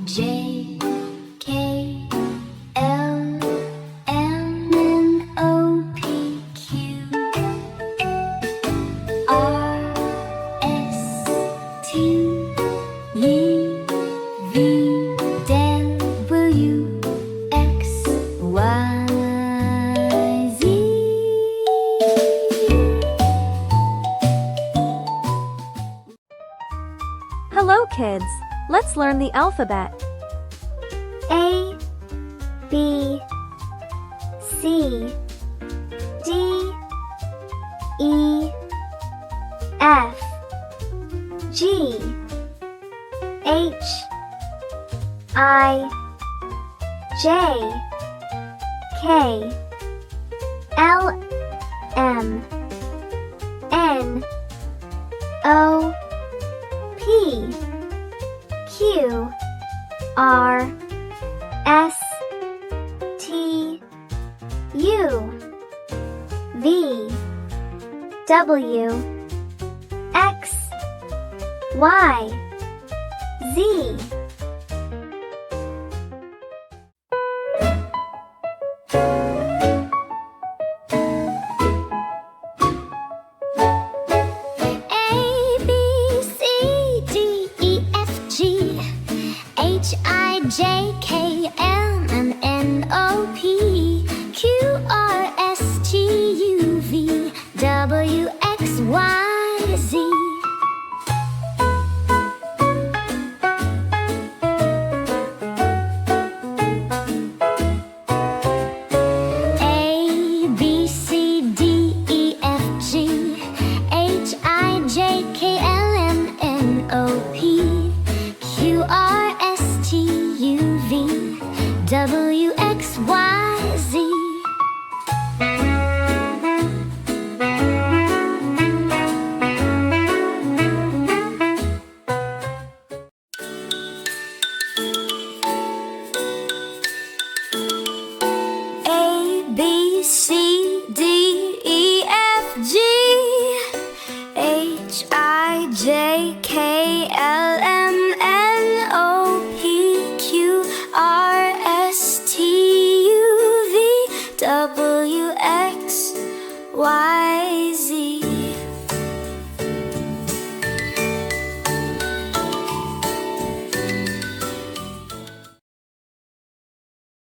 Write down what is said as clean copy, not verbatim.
J, K, L, M, N, O, P, Q, R, S, T, U, V, W, X, Y, Z. Hello, kids. Let's learn the alphabet. A, B, C, D, E, F, G, H, I, J, K, L, M, N, O, P, Q, R, S, T, U, V, W, X, Y, Z. A, B, C, D, E, F, G, H, I, J, K, L, M, N, O, P, Q, R, S, T, U, V, W, X, Y, Z. A, B, C, D, E, F, G, H, I, J, K, L, M, N, O, P, Q, R, S, T, U, V, W, X, Y,